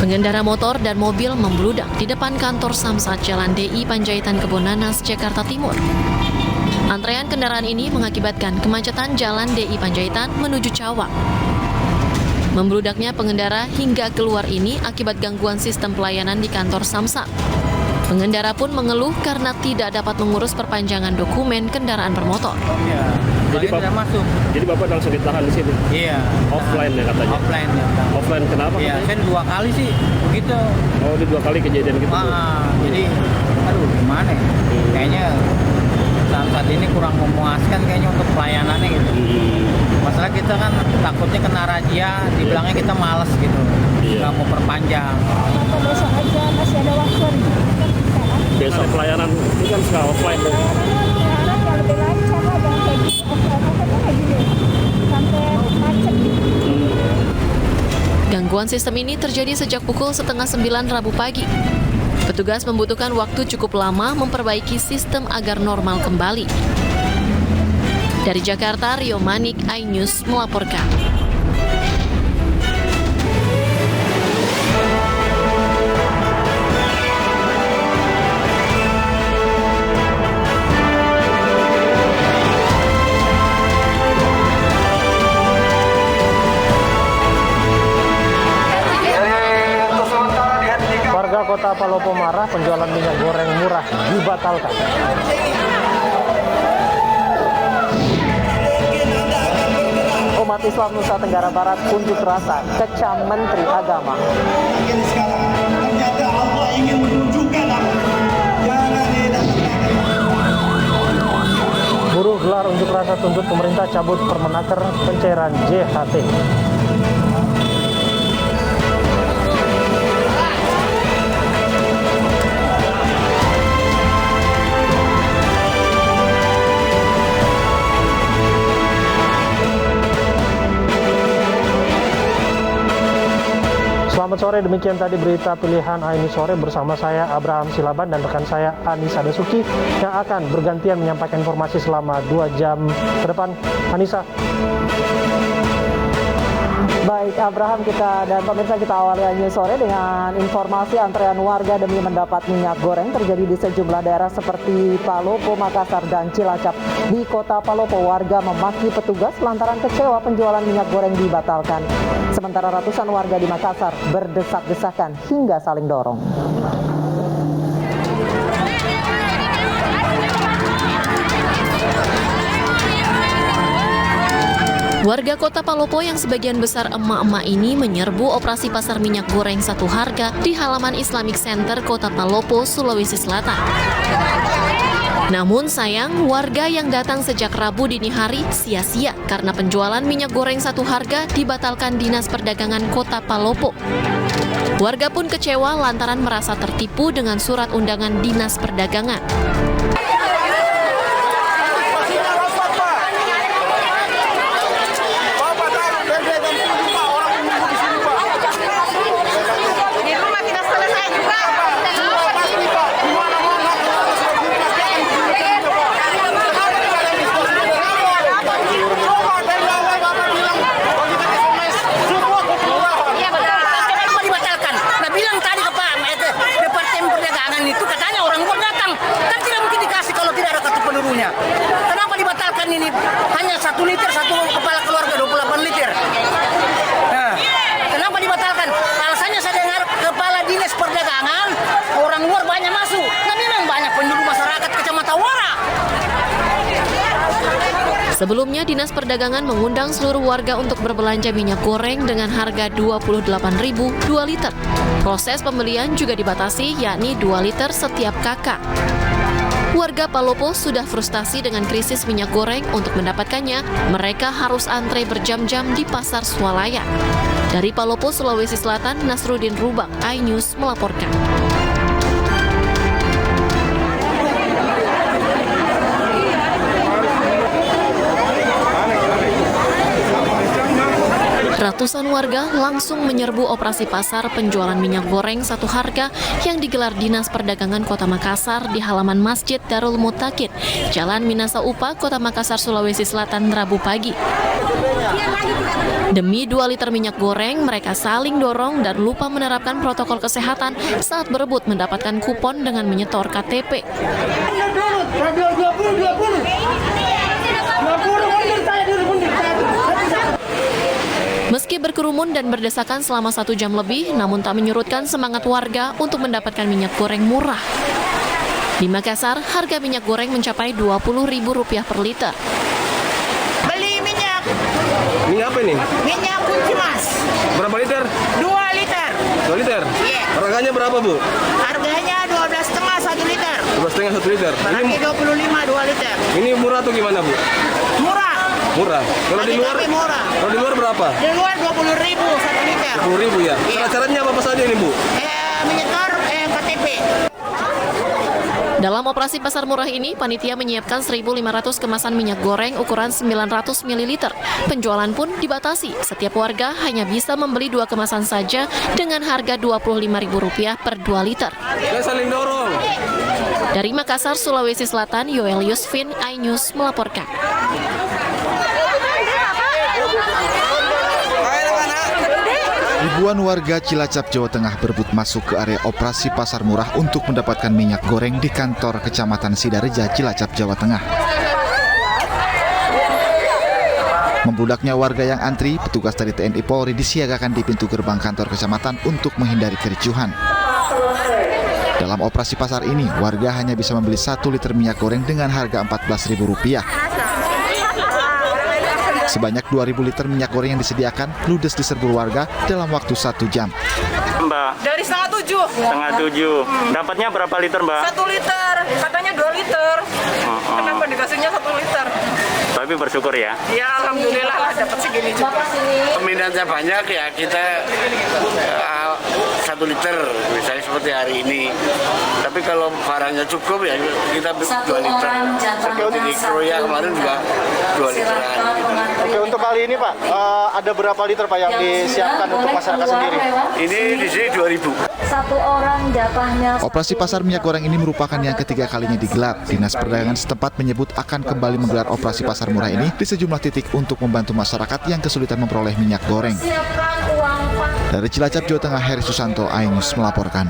Pengendara motor dan mobil membludak di depan kantor Samsat Jalan DI Panjaitan Kebonanas, Jakarta Timur. Antrean kendaraan ini mengakibatkan kemacetan Jalan DI Panjaitan menuju Cawang. Membludaknya pengendara hingga keluar ini akibat gangguan sistem pelayanan di kantor Samsat. Pengendara pun mengeluh karena tidak dapat mengurus perpanjangan dokumen kendaraan bermotor. Iya, Jadi tidak masuk. Jadi Bapak langsung ditahan di sini? Iya. Offline ya katanya? Offline ya. Offline kenapa? Iya, kan 2 kali sih begitu. Oh, di 2 kali kejadian gitu? Jadi, aduh gimana ya? Kayaknya saat ini kurang memuaskan kayaknya untuk pelayanannya gitu. Masalah kita kan takutnya kena razia, dibilangnya kita malas gitu. Nggak mau perpanjang. Atau besok aja masih ada waktu. Besok pelayanan ini kan sudah offline. Pelayanan yang lebih lancar lah, jangan kayak gitu. Offline kayak gini. Sampai macet gitu. Gangguan sistem ini terjadi sejak pukul 8:30 Rabu pagi. Petugas membutuhkan waktu cukup lama memperbaiki sistem agar normal kembali. Dari Jakarta, Rio Manik, iNews melaporkan. Warga Kota Palopo marah penjualan minyak goreng murah dibatalkan. Umat Islam Nusa Tenggara Barat unjuk rasa kecam Menteri Agama. Buruh gelar unjuk rasa tuntut pemerintah cabut Permenaker pencairan JHT. Selamat sore, demikian tadi berita pilihan ini sore bersama saya Abraham Silaban dan rekan saya Anissa Dasuki yang akan bergantian menyampaikan informasi selama 2 jam ke depan. Anissa. Baik, Abraham, kita dan pemirsa, kita awali News Sore dengan informasi antrean warga demi mendapat minyak goreng terjadi di sejumlah daerah seperti Palopo, Makassar, dan Cilacap. Di Kota Palopo, warga memaki petugas lantaran kecewa penjualan minyak goreng dibatalkan. Sementara ratusan warga di Makassar berdesak-desakan hingga saling dorong. Warga Kota Palopo yang sebagian besar emak-emak ini menyerbu operasi pasar minyak goreng satu harga di halaman Islamic Center Kota Palopo, Sulawesi Selatan. Namun sayang, warga yang datang sejak Rabu dini hari sia-sia karena penjualan minyak goreng satu harga dibatalkan Dinas Perdagangan Kota Palopo. Warga pun kecewa lantaran merasa tertipu dengan surat undangan Dinas Perdagangan. Kenapa dibatalkan ini? Hanya 1 liter, satu kepala keluarga 28 liter. Nah, kenapa dibatalkan? Alasannya saya dengar kepala Dinas Perdagangan orang luar banyak masuk. Nah, memang banyak penduduk masyarakat Kecamatan Wara. Sebelumnya, Dinas Perdagangan mengundang seluruh warga untuk berbelanja minyak goreng dengan harga Rp28.000 2 liter. Proses pembelian juga dibatasi, yakni 2 liter setiap kakak. Warga Palopo sudah frustasi dengan krisis minyak goreng. Untuk mendapatkannya, mereka harus antre berjam-jam di Pasar Swalaya. Dari Palopo, Sulawesi Selatan, Nasruddin Rubak, iNews melaporkan. Ratusan warga langsung menyerbu operasi pasar penjualan minyak goreng satu harga yang digelar Dinas Perdagangan Kota Makassar di halaman Masjid Darul Mutakin, Jalan Minasa Upa, Kota Makassar, Sulawesi Selatan, Rabu pagi. Demi 2 liter minyak goreng, mereka saling dorong dan lupa menerapkan protokol kesehatan saat berebut mendapatkan kupon dengan menyetor KTP. Meski berkerumun dan berdesakan selama 1 jam lebih, namun tak menyurutkan semangat warga untuk mendapatkan minyak goreng murah. Di Makassar, harga minyak goreng mencapai Rp20.000 per liter. Beli minyak. Minyak apa ini? Minyak kunci mas. Berapa liter? 2 liter. 2 liter? Iya. Harganya berapa, Bu? Harganya 12,5 1 liter. 12,5 1 liter. Lagi 25 2 liter. Ini murah atau gimana, Bu? Murah. Murah. Kalau di Bagi luar? kami murah. Kalau di luar berapa? Di luar 20.000 1 liter. 10.000 ya. Iya. Syarat-syaratnya apa saja ini, Bu? Menyetor KTP. Dalam operasi pasar murah ini, panitia menyiapkan 1.500 kemasan minyak goreng ukuran 900 ml. Penjualan pun dibatasi. Setiap warga hanya bisa membeli 2 kemasan saja dengan harga Rp25.000 per 2 liter. Saya saling dorong. Dari Makassar, Sulawesi Selatan, Yoel Yusfin, iNews melaporkan. Ribuan warga Cilacap, Jawa Tengah berebut masuk ke area operasi pasar murah untuk mendapatkan minyak goreng di kantor Kecamatan Sidareja, Cilacap, Jawa Tengah. Membludaknya warga yang antri, petugas dari TNI Polri disiagakan di pintu gerbang kantor kecamatan untuk menghindari kericuhan. Dalam operasi pasar ini, warga hanya bisa membeli 1 liter minyak goreng dengan harga Rp14.000. Sebanyak 2.000 liter minyak goreng yang disediakan ludes diserbu warga dalam waktu 1 jam. Mbak, Dari setengah 7. setengah 7. Dapatnya berapa liter, Mbak? 1 liter. Katanya 2 liter. Kenapa dikasihnya 1 liter? Tapi bersyukur ya. Ya alhamdulillah lah dapat segini juga. Peminatnya banyak ya, kita 1 liter misalnya seperti hari ini. Tapi kalau barangnya cukup ya kita 2 liter. Seperti di Kroya kemarin juga 2 literan. Oke, untuk kali ini Pak, ada berapa liter Pak yang disiapkan untuk masyarakat sendiri? Ini di sini 2.000. Satu orang jatahnya. Operasi pasar minyak goreng ini merupakan yang ketiga kalinya digelar. Dinas Perdagangan setempat menyebut akan kembali menggelar operasi pasar murah ini di sejumlah titik untuk membantu masyarakat yang kesulitan memperoleh minyak goreng. Dari Cilacap, Jawa Tengah, Heri Susanto, iNews melaporkan.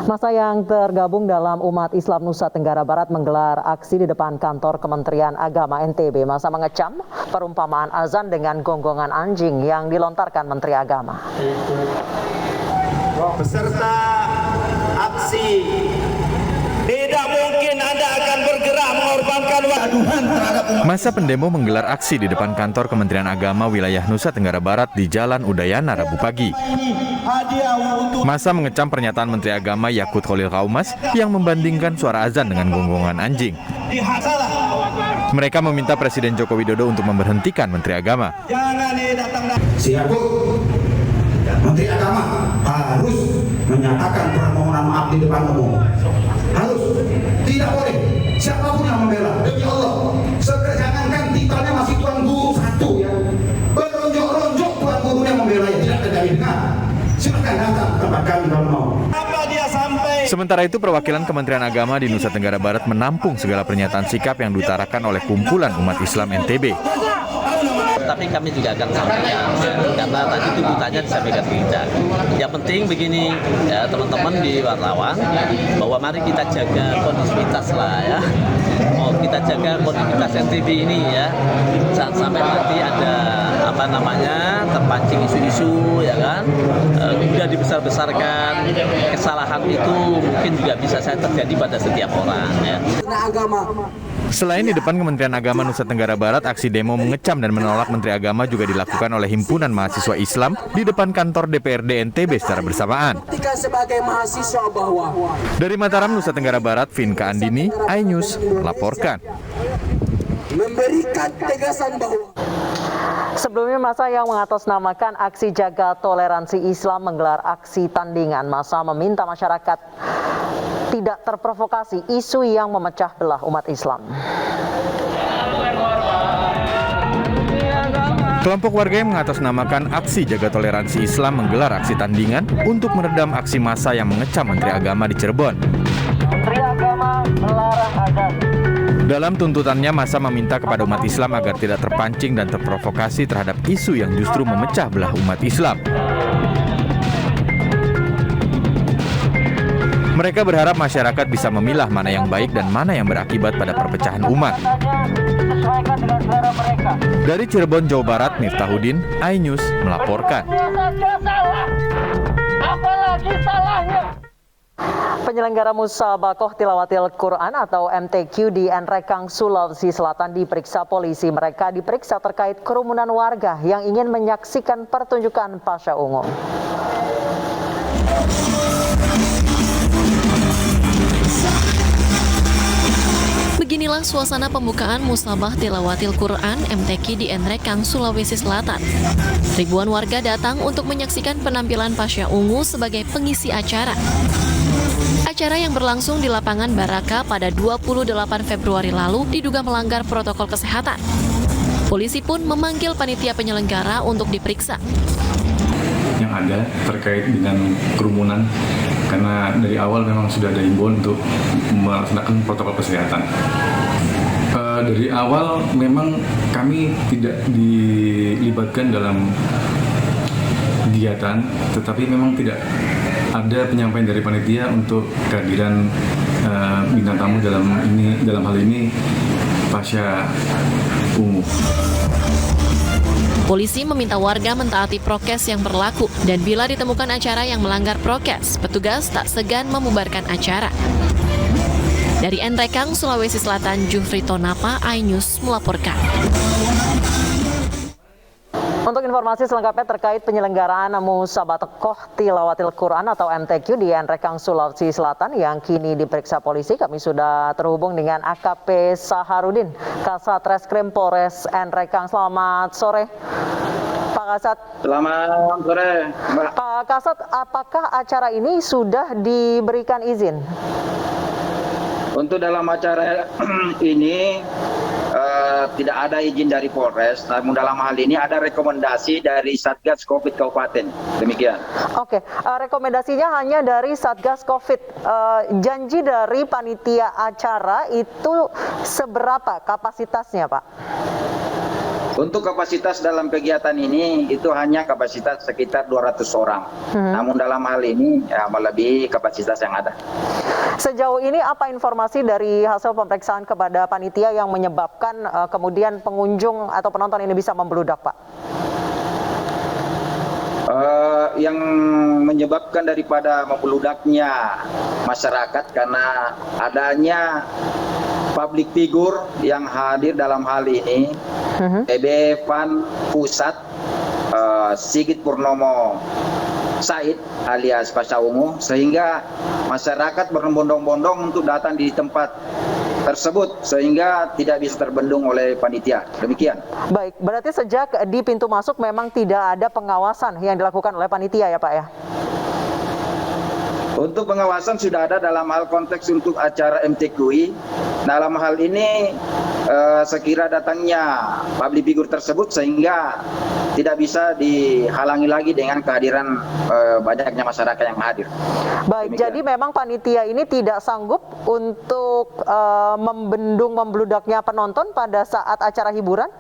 Masa yang tergabung dalam umat Islam Nusa Tenggara Barat menggelar aksi di depan kantor Kementerian Agama NTB. Masa mengecam perumpamaan azan dengan gonggongan anjing yang dilontarkan Menteri Agama. Peserta aksi, tidak mungkin Anda akan bergerak mengorbankan aduhan terhadap umat. Masa pendemo menggelar aksi di depan kantor Kementerian Agama wilayah Nusa Tenggara Barat di Jalan Udayana Rabu pagi. Masa mengecam pernyataan Menteri Agama Yakut Khalil Kaumas yang membandingkan suara azan dengan gonggongan anjing. Mereka meminta Presiden Joko Widodo untuk memberhentikan Menteri Agama. Si Yakut, Menteri Agama harus menyatakan permohonan maaf di depan umum. Harus, tidak boleh siapapun yang membela, demi Allah. Jangankan titelnya masih Tuan Guru 1 ya, beronjok-ronjok Tuan Guru yang membela ya, tidak terjadi dengar. Silakan datang tempat kami kalau mau. Sementara itu, perwakilan Kementerian Agama di Nusa Tenggara Barat menampung segala pernyataan sikap yang diutarakan oleh kumpulan umat Islam NTB. Tapi kami juga akan sampaikan, karena tadi tuntutannya disampaikan ke kita. Yang penting begini, ya teman-teman di wartawan, bahwa mari kita jaga kondisivitas lah ya. Oh, kita jaga kondisivitas NTB ini ya. Jangan sampai nanti ada terpancing isu-isu ya kan, sudah dibesar-besarkan. Kesalahan itu mungkin juga bisa saja terjadi pada setiap orang ya. Selain di depan Kementerian Agama Nusa Tenggara Barat, aksi demo mengecam dan menolak Menteri Agama juga dilakukan oleh Himpunan Mahasiswa Islam di depan kantor DPRD NTB secara bersamaan. Dari Mataram, Nusa Tenggara Barat, Vinka Andini, iNews melaporkan. Memberikan tegasan bahwa sebelumnya masa yang mengatasnamakan aksi jaga toleransi Islam menggelar aksi tandingan. Masa meminta masyarakat tidak terprovokasi isu yang memecah belah umat Islam. Kelompok warga yang mengatasnamakan aksi jaga toleransi Islam menggelar aksi tandingan untuk meredam aksi massa yang mengecam Menteri Agama di Cirebon. Menteri Agama melarang azan. Dalam tuntutannya, massa meminta kepada umat Islam agar tidak terpancing dan terprovokasi terhadap isu yang justru memecah belah umat Islam. Mereka berharap masyarakat bisa memilah mana yang baik dan mana yang berakibat pada perpecahan umat. Dari Cirebon, Jawa Barat, Miftahudin, iNews melaporkan. Penyelenggara Musabakoh Tilawatil Quran atau MTQ di Nrekang, Sulawesi Selatan diperiksa polisi. Mereka diperiksa terkait kerumunan warga yang ingin menyaksikan pertunjukan Pasha Ungu. Beginilah suasana pembukaan Musabah Tilawatil Quran MTQ di Nrekang, Sulawesi Selatan. Ribuan warga datang untuk menyaksikan penampilan Pasha Ungu sebagai pengisi acara. Acara yang berlangsung di lapangan Baraka pada 28 Februari lalu diduga melanggar protokol kesehatan. Polisi pun memanggil panitia penyelenggara untuk diperiksa. Yang ada terkait dengan kerumunan, karena dari awal memang sudah ada himbauan untuk melaksanakan protokol kesehatan. Dari awal memang kami tidak dilibatkan dalam kegiatan, tetapi memang tidak ada penyampaian dari panitia untuk kehadiran bintang tamu dalam hal ini Pasha Ungu. Polisi meminta warga mentaati prokes yang berlaku dan bila ditemukan acara yang melanggar prokes, petugas tak segan membubarkan acara. Dari Nrekang, Sulawesi Selatan, Jufrito Napa, iNews melaporkan. Untuk informasi selengkapnya terkait penyelenggaraan Musabakoh Tilawatil Quran atau MTQ di Nrekang, Sulawesi Selatan yang kini diperiksa polisi, kami sudah terhubung dengan AKP Saharudin, Kasat Reskrim Polres Nrekang. Selamat sore, Pak Kasat. Selamat sore, Mbak. Pak Kasat, apakah acara ini sudah diberikan izin? Untuk dalam acara ini tidak ada izin dari Polres, namun dalam hal ini ada rekomendasi dari Satgas Covid Kabupaten. Demikian. Oke, rekomendasinya hanya dari Satgas Covid. Janji dari panitia acara itu seberapa kapasitasnya, Pak? Untuk kapasitas dalam kegiatan ini itu hanya kapasitas sekitar 200 orang. Namun dalam hal ini melebihi kapasitas yang ada. Sejauh ini apa informasi dari hasil pemeriksaan kepada panitia yang menyebabkan kemudian pengunjung atau penonton ini bisa membludak, Pak? Yang menyebabkan daripada membeludaknya masyarakat karena adanya public figure yang hadir dalam hal ini, PB Pan Pusat Sigit Purnomo Said alias Pasha Ungu, sehingga masyarakat berbondong-bondong untuk datang di tempat tersebut sehingga tidak bisa terbendung oleh panitia. Demikian. Baik, berarti sejak di pintu masuk memang tidak ada pengawasan yang dilakukan oleh panitia ya, Pak ya? Untuk pengawasan sudah ada dalam hal konteks untuk acara MTQI. Dalam hal ini sekira datangnya public figure tersebut sehingga tidak bisa dihalangi lagi dengan kehadiran banyaknya masyarakat yang hadir. Baik, jadi memang panitia ini tidak sanggup untuk membendung membludaknya penonton pada saat acara hiburan?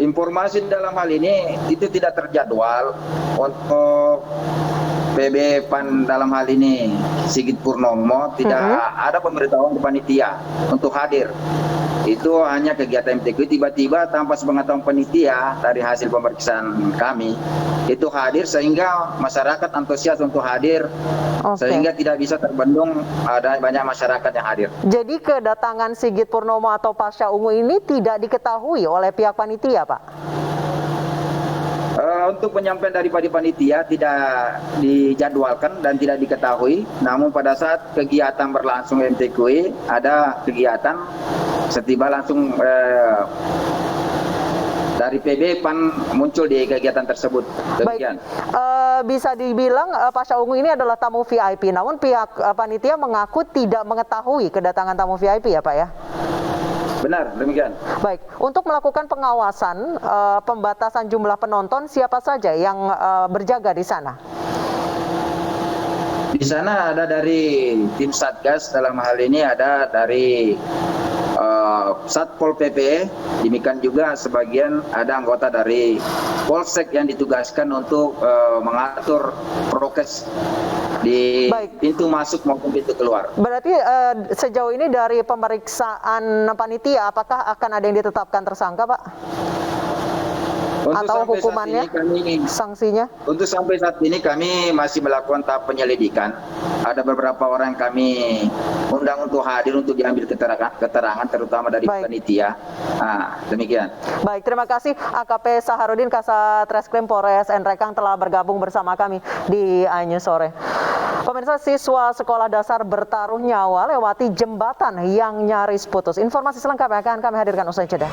Informasi dalam hal ini itu tidak terjadwal untuk PB Pan dalam hal ini Sigit Purnomo tidak ada pemberitahuan ke panitia untuk hadir. Itu hanya kegiatan MTQ, tiba-tiba tanpa sepengetahuan panitia dari hasil pemeriksaan kami itu hadir sehingga masyarakat antusias untuk hadir sehingga tidak bisa terbendung, ada banyak masyarakat yang hadir. Jadi kedatangan Sigit Purnomo atau Pasha Ungu ini tidak diketahui oleh pihak panitia, Pak? Untuk penyampaian dari panitia tidak dijadwalkan dan tidak diketahui. Namun pada saat kegiatan berlangsung MTQ ada kegiatan setiba langsung dari PB Pan muncul di kegiatan tersebut. Demikian. Baik, bisa dibilang Pasha Ungu ini adalah tamu VIP. Namun pihak panitia mengaku tidak mengetahui kedatangan tamu VIP ya, Pak ya? Benar, demikian. Baik, untuk melakukan pengawasan, pembatasan jumlah penonton, siapa saja yang berjaga di sana? Di sana ada dari tim Satgas, dalam hal ini ada dari Satpol PP, demikian juga sebagian ada anggota dari Polsek yang ditugaskan untuk mengatur prokes di pintu masuk maupun pintu keluar. Berarti sejauh ini dari pemeriksaan panitia, apakah akan ada yang ditetapkan tersangka, Pak? Atau hukumannya, sanksinya? Untuk sampai saat ini kami masih melakukan tahap penyelidikan. Ada beberapa orang yang kami undang untuk hadir untuk diambil keterangan terutama dari panitia. Demikian. Baik, terima kasih AKP Saharudin Kasat Reskrim Polres Nrekang telah bergabung bersama kami di iNews Sore. Pemirsa, siswa sekolah dasar bertaruh nyawa lewati jembatan yang nyaris putus. Informasi selengkapnya akan kami hadirkan usai jeda.